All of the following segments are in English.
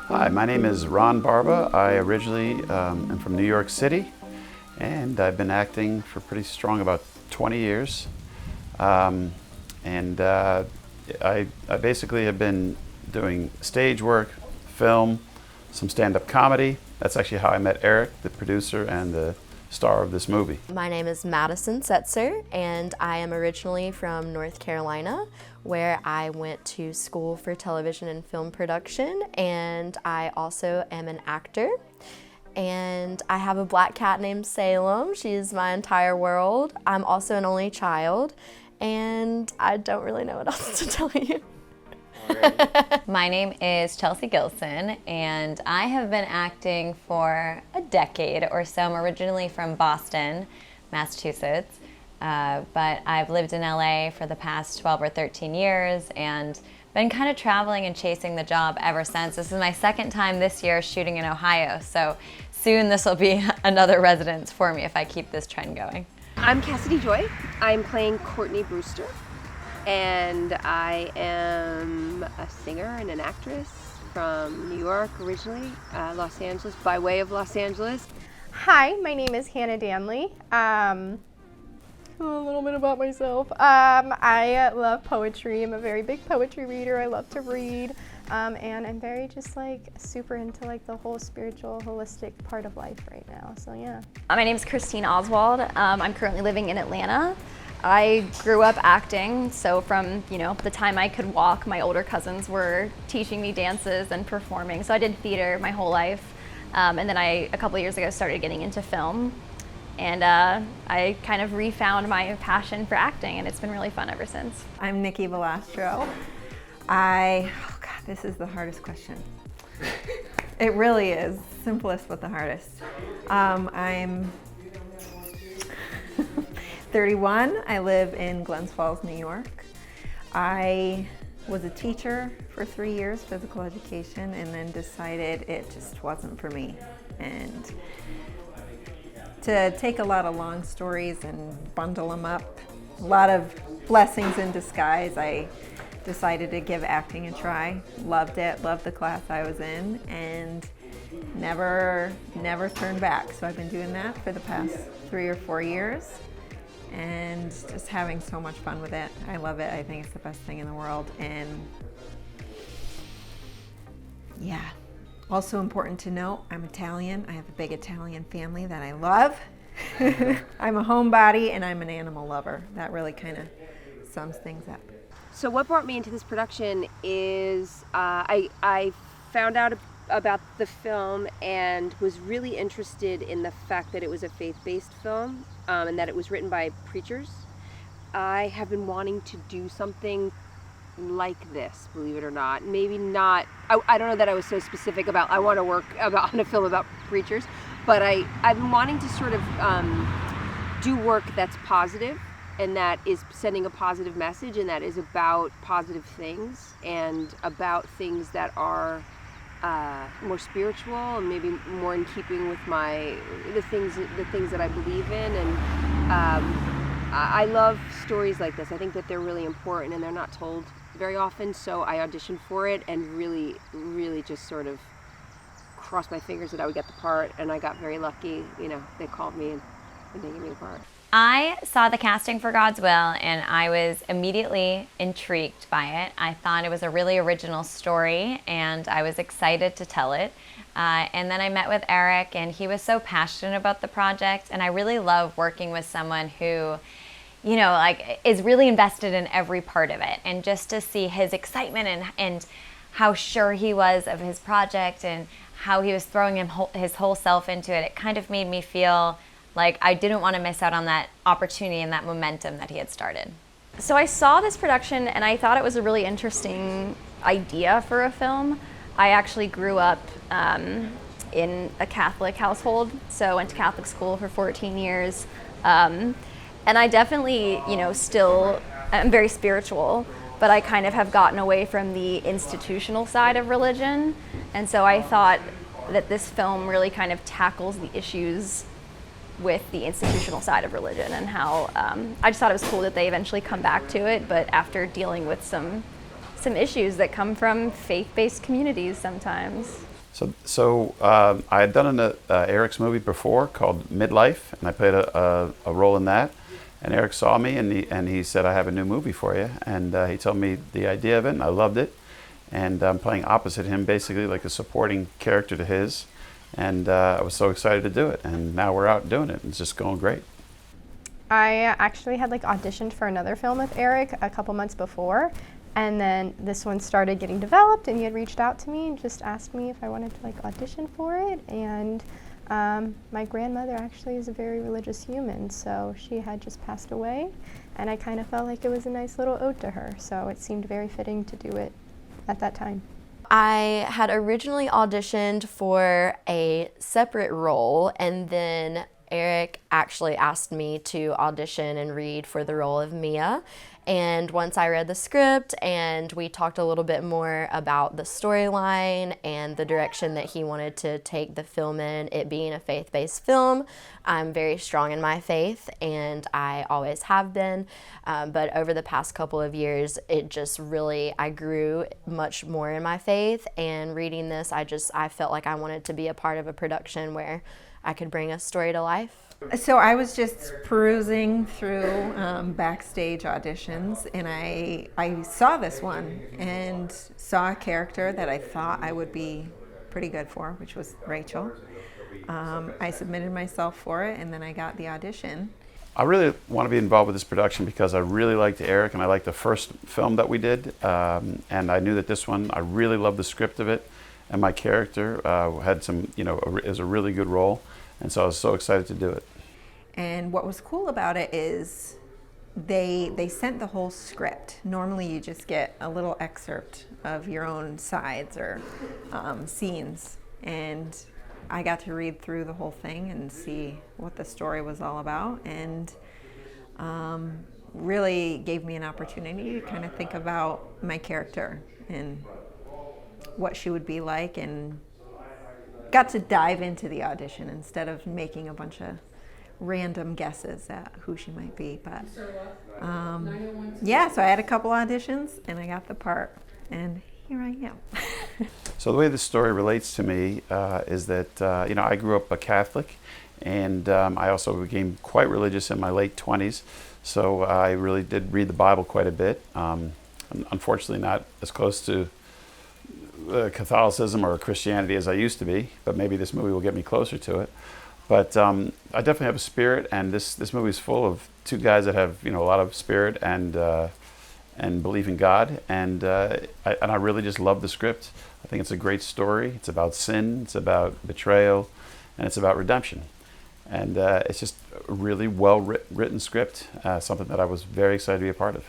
Hi, my name is Ron Barba. I originally am from New York City, and I've been acting for pretty strong about 20 years. I basically have been doing stage work, film, some stand-up comedy. That's actually how I met Eric, the producer and the star of this movie. My name is Madison Setzer, and I am originally from North Carolina, where I went to school for television and film production, and I also am an actor. And I have a black cat named Salem. She's my entire world. I'm also an only child, and I don't really know what else to tell you. My name is Chelsea Gilson, and I have been acting for a decade or so. I'm originally from Boston, Massachusetts, but I've lived in LA for the past 12 or 13 years and been kind of traveling and chasing the job ever since. This is my second time this year shooting in Ohio, so soon this will be another residence for me if I keep this trend going. I'm Cassidy Joy. I'm playing Courtney Brewster, and I am a singer and an actress from New York originally, Los Angeles, by way of Los Angeles. Hi, my name is Hannah Dannelly. A little bit about myself. I love poetry. I'm a very big poetry reader. I love to read. And I'm very just like super into like the whole spiritual, holistic part of life right now. So yeah. My name is Christine Oswald. I'm currently living in Atlanta. I grew up acting, so from the time I could walk, my older cousins were teaching me dances and performing. So I did theater my whole life, and then a couple of years ago started getting into film, and I kind of refound my passion for acting, and it's been really fun ever since. I'm Nicki Valastro. This is the hardest question. It really is, simplest but the hardest. I'm 31. I live in Glens Falls, New York. I was a teacher for 3 years, physical education, and then decided it just wasn't for me. And to take a lot of long stories and bundle them up, a lot of blessings in disguise, I decided to give acting a try. Loved it, loved the class I was in, and never turned back. So I've been doing that for the past 3 or 4 years. And just having so much fun with it. I love it. I think it's the best thing in the world. And yeah, also important to note, I'm Italian. I have a big Italian family that I love. I'm a homebody and I'm an animal lover. That really kind of sums things up. So what brought me into this production is I found out about the film and was really interested in the fact that it was a faith-based film and that it was written by preachers. I have been wanting to do something like this, believe it or not. Maybe not, I don't know that I was so specific about I want to work on a film about preachers, but I've been wanting to sort of do work that's positive and that is sending a positive message and that is about positive things and about things that are more spiritual and maybe more in keeping with the things that I believe in, and I love stories like this. I think that they're really important and they're not told very often, so I auditioned for it and really just sort of crossed my fingers that I would get the part, and I got very lucky. They called me and they gave me the part. I saw the casting for God's Will and I was immediately intrigued by it. I thought it was a really original story and I was excited to tell it. And then I met with Eric and he was so passionate about the project, and I really love working with someone who is really invested in every part of it, and just to see his excitement and how sure he was of his project and how he was throwing his whole self into it, it kind of made me feel like I didn't want to miss out on that opportunity and that momentum that he had started. So I saw this production and I thought it was a really interesting idea for a film. I actually grew up in a Catholic household, so I went to Catholic school for 14 years. And I definitely, still am very spiritual, but I kind of have gotten away from the institutional side of religion. And so I thought that this film really kind of tackles the issues with the institutional side of religion, and how I just thought it was cool that they eventually come back to it, but after dealing with some issues that come from faith-based communities sometimes. I had done Eric's movie before called Midlife, and I played a role in that. And Eric saw me, and he said, "I have a new movie for you." And he told me the idea of it, and I loved it. And I'm playing opposite him, basically like a supporting character to his. And I was so excited to do it. And now we're out doing it, and it's just going great. I actually had like auditioned for another film with Eric a couple months before, and then this one started getting developed, and he had reached out to me and just asked me if I wanted to like audition for it. And my grandmother actually is a very religious human, so she had just passed away, and I kind of felt like it was a nice little ode to her, so it seemed very fitting to do it at that time. I had originally auditioned for a separate role, and then Eric actually asked me to audition and read for the role of Mia. And once I read the script and we talked a little bit more about the storyline and the direction that he wanted to take the film in, it being a faith-based film, I'm very strong in my faith, and I always have been. But over the past couple of years, it just really, I grew much more in my faith. And reading this, I felt like I wanted to be a part of a production where I could bring a story to life. So I was just perusing through backstage auditions, and I saw this one and saw a character that I thought I would be pretty good for, which was Rachel. I submitted myself for it, and then I got the audition. I really want to be involved with this production because I really liked Eric, and I liked the first film that we did, and I knew that this one, I really loved the script of it, and my character had some, is a really good role. And so I was so excited to do it. And what was cool about it is they sent the whole script. Normally you just get a little excerpt of your own sides or scenes. And I got to read through the whole thing and see what the story was all about. And really gave me an opportunity to kind of think about my character and what she would be like, and got to dive into the audition instead of making a bunch of random guesses at who she might be. But so I had a couple auditions and I got the part, and here I am. So the way this story relates to me is that I grew up a Catholic, and I also became quite religious in my late 20s. So I really did read the Bible quite a bit. Unfortunately, not as close to Catholicism or Christianity as I used to be, but maybe this movie will get me closer to it. But I definitely have a spirit, and this movie is full of two guys that have a lot of spirit and believe in God, and I really just love the script. I think it's a great story. It's about sin, it's about betrayal, and it's about redemption. And it's just a really well written script, something that I was very excited to be a part of.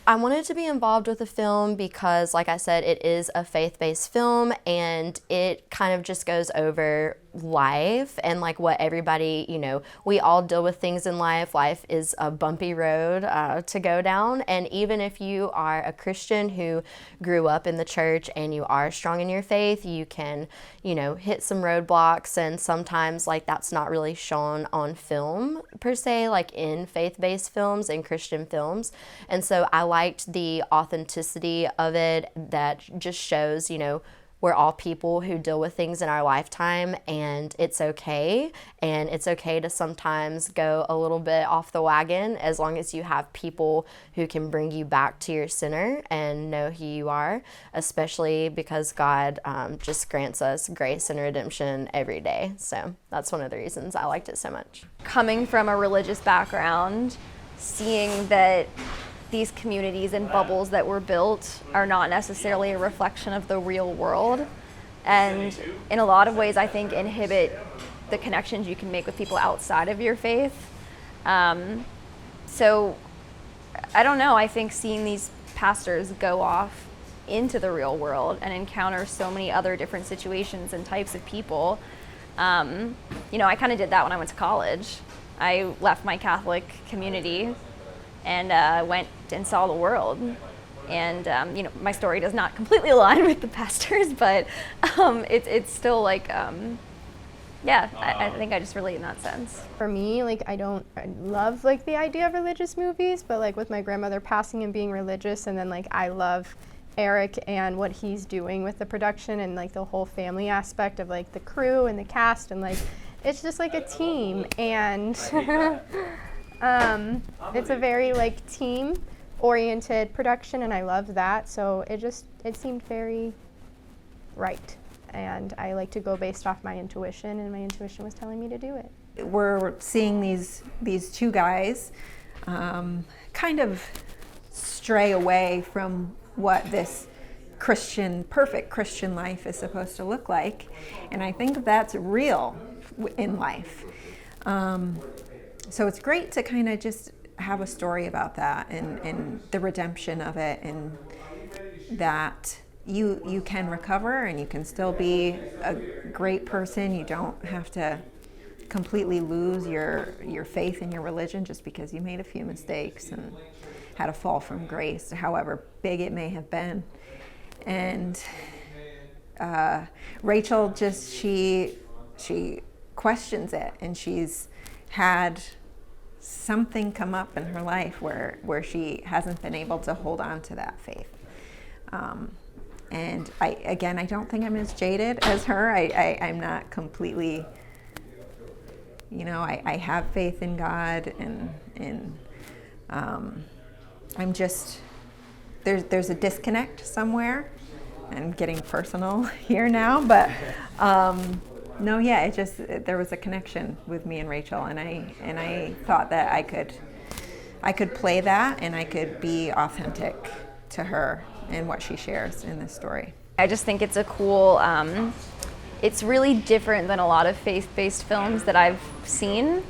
I wanted to be involved with the film because, like I said, it is a faith-based film, and it kind of just goes over life and like what everybody, we all deal with things in life. Life is a bumpy road to go down, and even if you are a Christian who grew up in the church and you are strong in your faith, you can, hit some roadblocks, and sometimes like that's not really shown on film per se, like in faith-based films and Christian films. And so I liked the authenticity of it that just shows, we're all people who deal with things in our lifetime, and it's okay. And it's okay to sometimes go a little bit off the wagon, as long as you have people who can bring you back to your center and know who you are, especially because God just grants us grace and redemption every day. So that's one of the reasons I liked it so much. Coming from a religious background, seeing that these communities and bubbles that were built are not necessarily a reflection of the real world, and in a lot of ways I think inhibit the connections you can make with people outside of your faith. So I don't know, I think seeing these pastors go off into the real world and encounter so many other different situations and types of people, I kind of did that when I went to college. I left my Catholic community and went and saw the world. And my story does not completely align with the pastors, but it's still like, I think I just relate in that sense. For me, I love the idea of religious movies, but with my grandmother passing and being religious, and then I love Eric and what he's doing with the production and like the whole family aspect of like the crew and the cast, and like it's just like a team, and it's a very like team oriented production, and I love that. So it seemed very right, and I like to go based off my intuition, and my intuition was telling me to do it. We're seeing these two guys kind of stray away from what this perfect Christian life is supposed to look like, and I think that's real in life. So it's great to kind of just have a story about that, and the redemption of it, and that you can recover and you can still be a great person. You don't have to completely lose your faith in your religion just because you made a few mistakes and had a fall from grace, however big it may have been. And Rachel just she questions it, and she's had something come up in her life where she hasn't been able to hold on to that faith. And I don't think I'm as jaded as her. I'm not completely, I have faith in God, and I'm just, there's a disconnect somewhere. I'm getting personal here now, but no, yeah, there was a connection with me and Rachel, and I thought that I could play that, and I could be authentic to her and what she shares in this story. I just think it's a cool, it's really different than a lot of faith-based films that I've seen.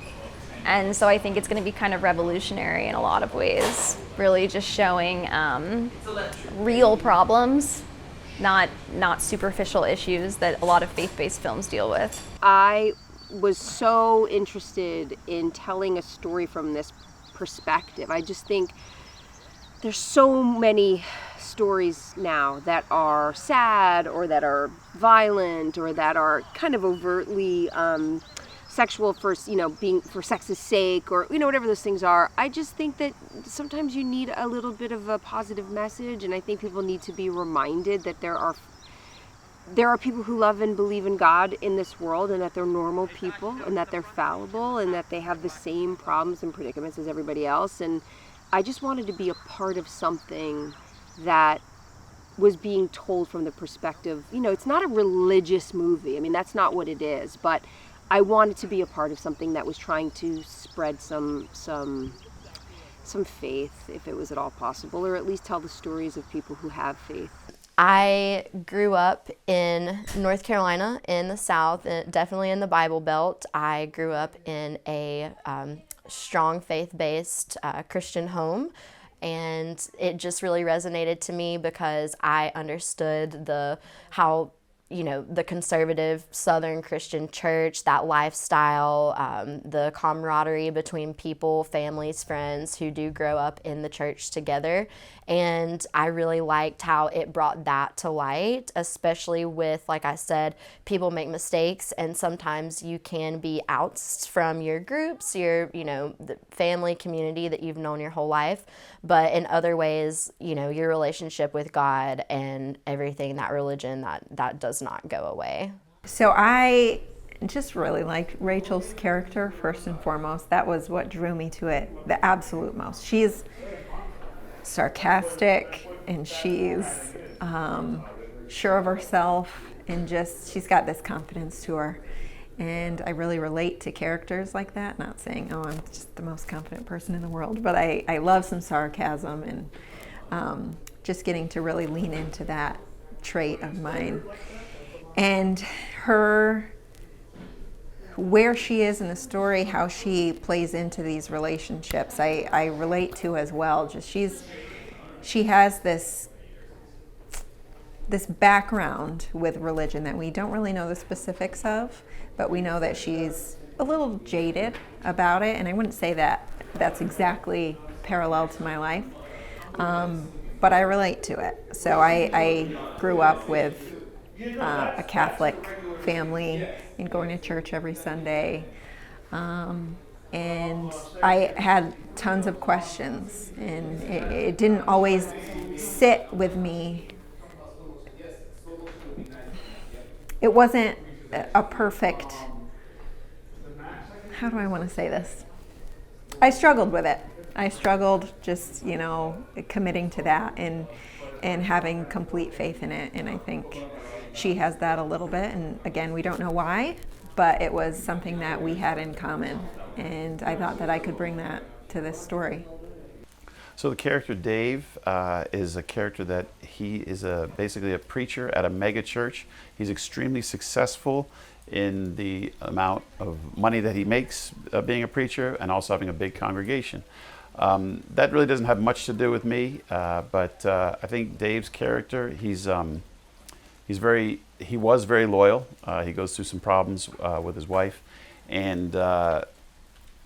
And so I think it's going to be kind of revolutionary in a lot of ways, really just showing real problems, not superficial issues that a lot of faith-based films deal with. I was so interested in telling a story from this perspective. I just think there's so many stories now that are sad, or that are violent, or that are kind of overtly sexual for being for sex's sake, or whatever those things are. I just think that sometimes you need a little bit of a positive message, and I think people need to be reminded that there are people who love and believe in God in this world, and that they're normal people, and that they're fallible, and that they have the same problems and predicaments as everybody else. And I just wanted to be a part of something that was being told from the perspective, it's not a religious movie. I mean, that's not what it is, but I wanted to be a part of something that was trying to spread some faith, if it was at all possible, or at least tell the stories of people who have faith. I grew up in North Carolina in the South, definitely in the Bible Belt. I grew up in a strong faith-based Christian home, and it just really resonated to me because I understood how the conservative Southern Christian church, that lifestyle, the camaraderie between people, families, friends who do grow up in the church together. And I really liked how it brought that to light, especially with, like I said, people make mistakes, and sometimes you can be outsed from your groups, the family community that you've known your whole life. But in other ways, your relationship with God and everything, that religion, that does not go away. So I just really liked Rachel's character first and foremost. That was what drew me to it the absolute most. She's sarcastic, and she's sure of herself, and she's got this confidence to her. And I really relate to characters like that, not saying, I'm just the most confident person in the world, but I love some sarcasm, and just getting to really lean into that trait of mine. And where she is in the story, how she plays into these relationships, I relate to as well. Just she has this background with religion that we don't really know the specifics of, but we know that she's a little jaded about it, and I wouldn't say that that's exactly parallel to my life, but I relate to it. So I grew up with a Catholic family and going to church every Sunday, and I had tons of questions, and it didn't always sit with me it wasn't a perfect, how do I want to say this? I struggled with it. I struggled just, committing to that and having complete faith in it. And I think she has that a little bit. And again, we don't know why, but it was something that we had in common. And I thought that I could bring that to this story. So the character Dave is a character that he is basically a preacher at a mega church. He's extremely successful in the amount of money that he makes being a preacher and also having a big congregation. That really doesn't have much to do with me, but I think Dave's character, he was very loyal. He goes through some problems with his wife, and I'm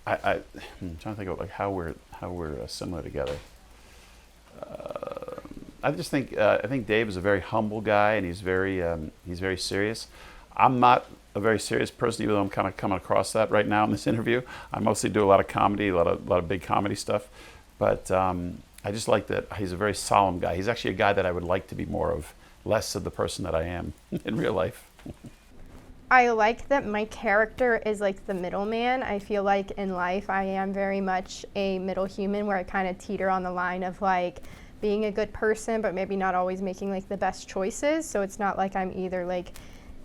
trying to think of like how we're similar together. I think Dave is a very humble guy, and he's very serious. I'm not a very serious person, even though I'm kind of coming across that right now in this interview. I mostly do a lot of comedy, a lot of big comedy stuff, but I just like that he's a very solemn guy. He's actually a guy that I would like to be more of, less of the person that I am in real life. I like that my character is like the middleman. I feel like in life I am very much a middle human where I kind of teeter on the line of like being a good person, but maybe not always making like the best choices. So it's not like I'm either like,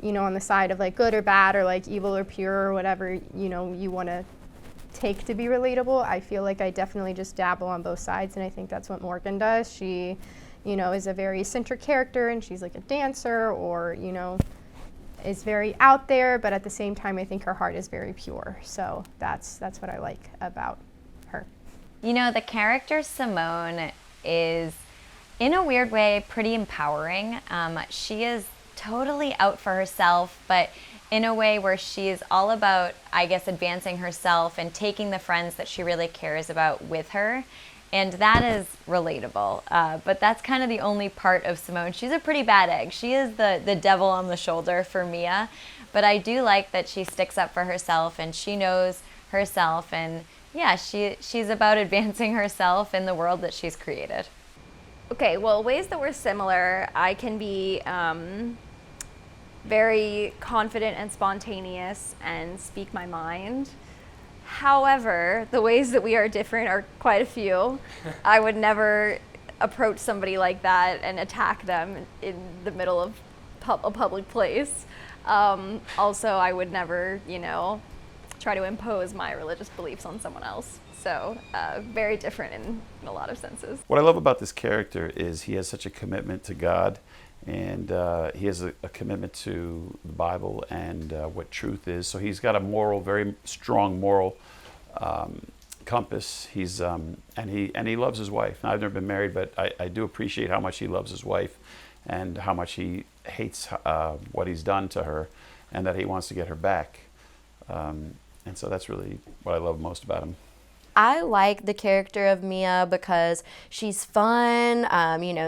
on the side of like good or bad or like evil or pure or whatever, you want to take to be relatable. I feel like I definitely just dabble on both sides, and I think that's what Morgan does. She, is a very eccentric character, and she's like a dancer or, is very out there, but at the same time I think her heart is very pure. So that's what I like about her. The character Simone is, in a weird way, pretty empowering. She is totally out for herself, but in a way where she is all about, I guess, advancing herself and taking the friends that she really cares about with her. And that is relatable. But that's kind of the only part of Simone. She's a pretty bad egg. She is the devil on the shoulder for Mia. But I do like that she sticks up for herself and she knows herself. And yeah, she's about advancing herself in the world that she's created. Okay, well, ways that we're similar, I can be very confident and spontaneous and speak my mind. However, the ways that we are different are quite a few. I would never approach somebody like that and attack them in the middle of a public place. Also, I would never, try to impose my religious beliefs on someone else. So very different in a lot of senses. What I love about this character is he has such a commitment to God, and he has a commitment to the Bible and what truth is. So he's got a very strong moral compass. He's and he loves his wife. Now, I've never been married, but I do appreciate how much he loves his wife and how much he hates what he's done to her, and that he wants to get her back. And so that's really what I love most about him. I like the character of Mia because she's fun.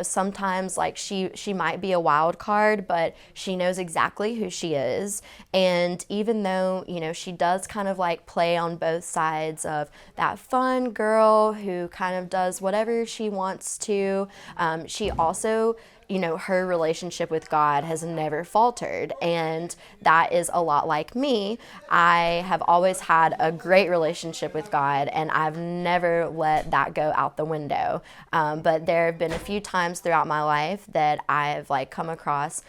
Sometimes like she might be a wild card, but she knows exactly who she is. And even though, she does kind of like play on both sides of that fun girl who kind of does whatever she wants to, she also, her relationship with God has never faltered, and that is a lot like me. I have always had a great relationship with God, and I've never let that go out the window. But there have been a few times throughout my life that I've like come across,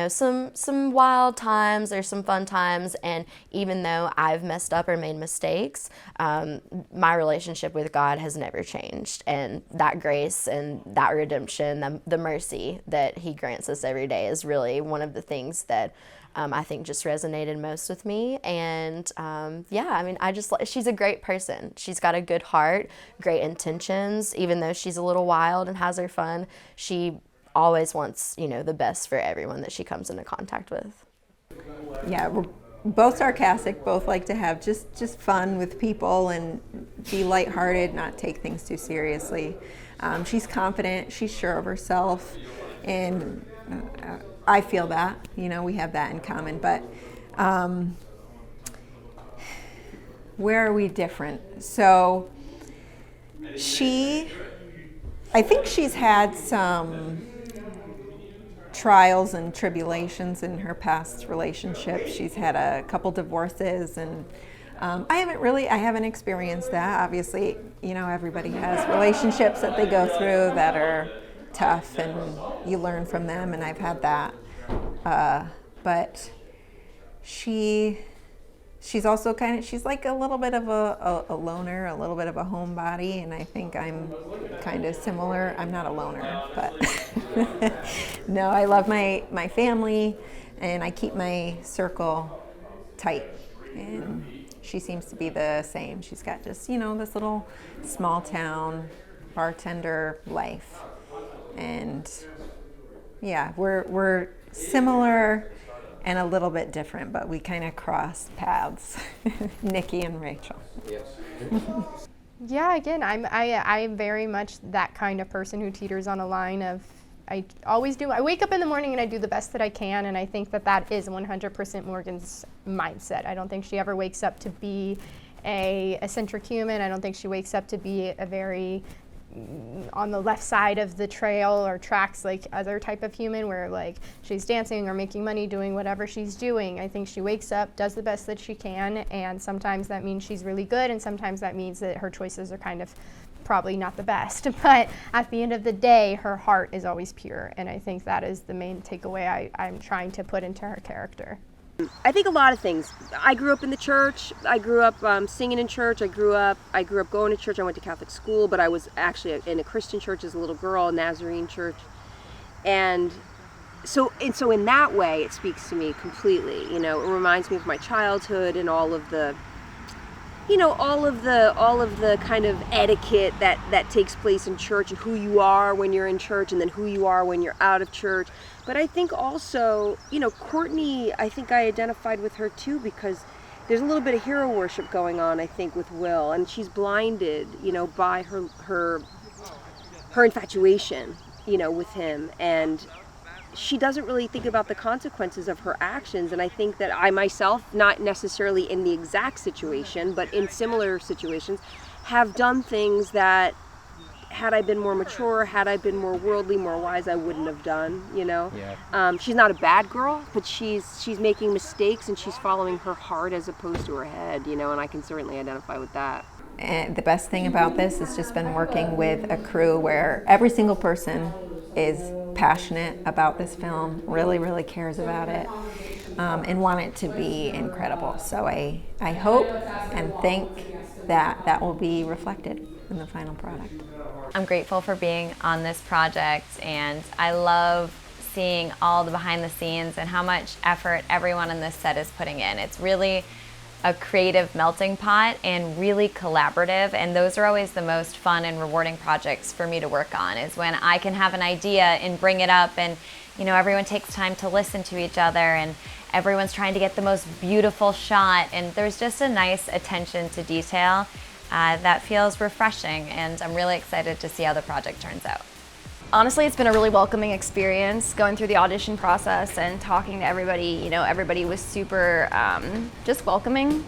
some wild times or some fun times, and even though I've messed up or made mistakes, my relationship with God has never changed, and that grace and that redemption, the mercy that he grants us every day is really one of the things that I think just resonated most with me. And she's a great person. She's got a good heart, great intentions. Even though she's a little wild and has her fun, she always wants, the best for everyone that she comes into contact with. Yeah, we're both sarcastic, both like to have just fun with people and be lighthearted, not take things too seriously. She's confident, she's sure of herself, and I feel that, we have that in common. But where are we different? So I think she's had some trials and tribulations in her past relationships. She's had a couple divorces, and I haven't experienced that. Obviously, you know, everybody has relationships that they go through that are tough, and you learn from them, and I've had that. But she's also she's like a little bit of a loner, a little bit of a homebody, and I think I'm kind of similar. I'm not a loner, but no, I love my family, and I keep my circle tight, and she seems to be the same. She's got just, you know, this little small town bartender life, and yeah, we're similar and a little bit different, but we kind of cross paths. Nicki and Rachel. Yes. Yeah, again, I'm very much that kind of person who teeters on a line of, I wake up in the morning and I do the best that I can, and I think that is 100% Morgan's mindset. I don't think she ever wakes up to be a eccentric human. I don't think she wakes up to be a very on the left side of the trail or tracks like other type of human where like she's dancing or making money doing whatever she's doing. I think she wakes up, does the best that she can, and sometimes that means she's really good, and sometimes that means that her choices are kind of probably not the best. But at the end of the day, her heart is always pure, and I think that is the main takeaway I'm trying to put into her character. I think a lot of things. I grew up in the church. I grew up singing in church. I grew up going to church. I went to Catholic school, but I was actually in a Christian church as a little girl, a Nazarene church. And so in that way, it speaks to me completely. You know, it reminds me of my childhood and all of the kind of etiquette that takes place in church, who you are when you're in church and then who you are when you're out of church. But I think also, you know, Courtney, I think I identified with her too, because there's a little bit of hero worship going on, I think, with Will, and she's blinded, you know, by her infatuation, you know, with him, and she doesn't really think about the consequences of her actions. And I think that I myself, not necessarily in the exact situation, but in similar situations, have done things that had I been more mature, had I been more worldly, more wise, I wouldn't have done, you know. Yeah. She's not a bad girl, but she's making mistakes, and she's following her heart as opposed to her head, you know, and I can certainly identify with that. And the best thing about this has just been working with a crew where every single person is passionate about this film, really, really cares about it, and want it to be incredible. So I hope and think that will be reflected in the final product. I'm grateful for being on this project, and I love seeing all the behind the scenes and how much effort everyone on this set is putting in. It's really a creative melting pot and really collaborative, and those are always the most fun and rewarding projects for me to work on, is when I can have an idea and bring it up, and you know, everyone takes time to listen to each other, and everyone's trying to get the most beautiful shot, and there's just a nice attention to detail that feels refreshing, and I'm really excited to see how the project turns out. Honestly, it's been a really welcoming experience going through the audition process and talking to everybody. You know, everybody was super just welcoming,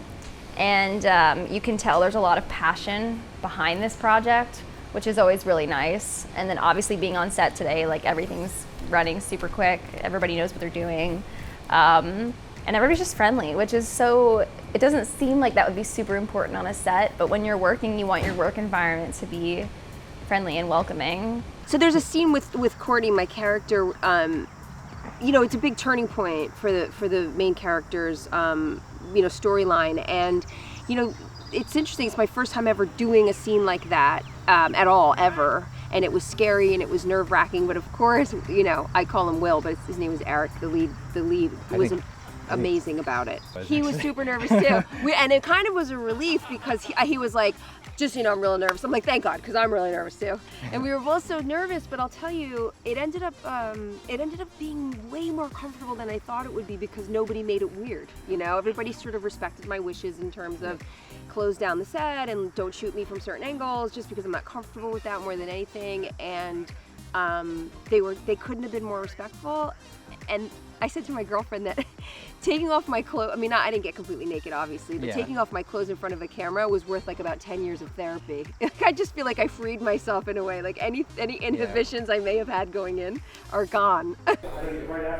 and you can tell there's a lot of passion behind this project, which is always really nice. And then obviously being on set today, like everything's running super quick. Everybody knows what they're doing. And everybody's just friendly, which is so, it doesn't seem like that would be super important on a set, but when you're working, you want your work environment to be friendly and welcoming. So there's a scene with Courtney, my character, you know, it's a big turning point for the main character's, you know, storyline. And, you know, it's interesting, it's my first time ever doing a scene like that at all, ever. And it was scary and it was nerve-wracking, but of course, you know, I call him Will, but his name was Eric, the lead was amazing about it. He was super nervous too. And it kind of was a relief because he was like, just, you know, I'm real nervous. I'm like, thank God, because I'm really nervous too. And we were both so nervous, but I'll tell you, it ended up being way more comfortable than I thought it would be, because nobody made it weird. You know, everybody sort of respected my wishes in terms of close down the set and don't shoot me from certain angles, just because I'm not comfortable with that more than anything. And they couldn't have been more respectful. And I said to my girlfriend that taking off my clothes, I mean, I didn't get completely naked, obviously, but taking off my clothes in front of a camera was worth like about 10 years of therapy. I just feel like I freed myself in a way, like any inhibitions I may have had going in are gone.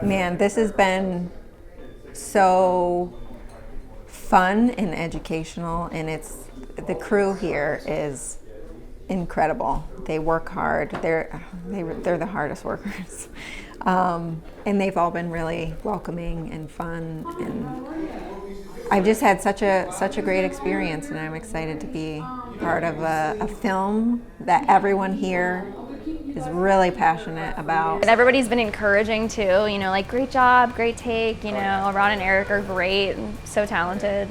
Man, this has been so fun and educational, and the crew here is incredible. They work hard. They're the hardest workers, and they've all been really welcoming and fun. And I've just had such a great experience, and I'm excited to be part of a film that everyone here is really passionate about. And everybody's been encouraging too, you know, like great job, great take, you know, Ron and Eric are great, and so talented.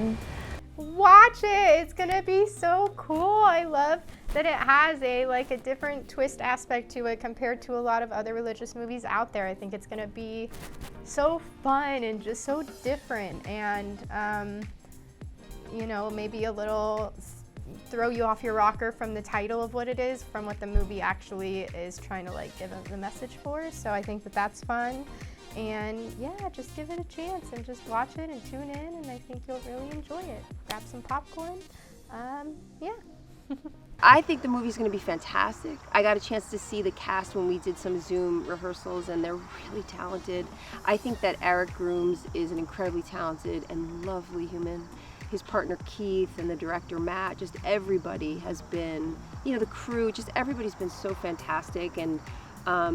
Watch it, it's gonna be so cool. I love that it has a different twist aspect to it compared to a lot of other religious movies out there. I think it's gonna be so fun and just so different, and you know, maybe a little throw you off your rocker from the title of what it is, from what the movie actually is trying to like give the message for. So I think that that's fun, and yeah, just give it a chance and just watch it and tune in, and I think you'll really enjoy it. Grab some popcorn. Yeah. I think the movie's going to be fantastic. I got a chance to see the cast when we did some Zoom rehearsals, and they're really talented. I think that Eric Grooms is an incredibly talented and lovely human. His partner Keith and the director Matt, just everybody has been, you know, the crew, just everybody's been so fantastic, and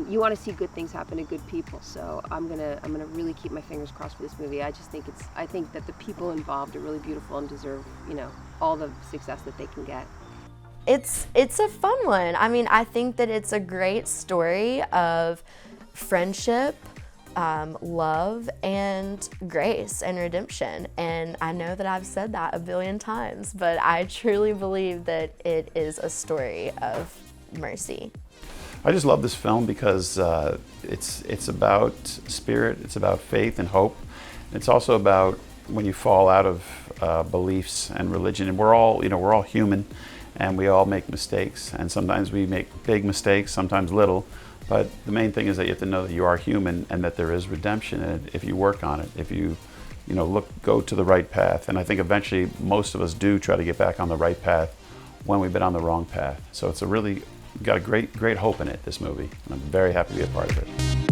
you want to see good things happen to good people. So I'm gonna really keep my fingers crossed for this movie. I think that the people involved are really beautiful and deserve, you know, all the success that they can get. It's a fun one. I mean, I think that it's a great story of friendship, love, and grace and redemption. And I know that I've said that a billion times, but I truly believe that it is a story of mercy. I just love this film because it's about spirit, it's about faith and hope. It's also about when you fall out of beliefs and religion, and we're all human, and we all make mistakes, and sometimes we make big mistakes, sometimes little. But the main thing is that you have to know that you are human and that there is redemption in it if you work on it, if you go to the right path. And I think eventually most of us do try to get back on the right path when we've been on the wrong path. So it's got a great hope in it, this movie. And I'm very happy to be a part of it.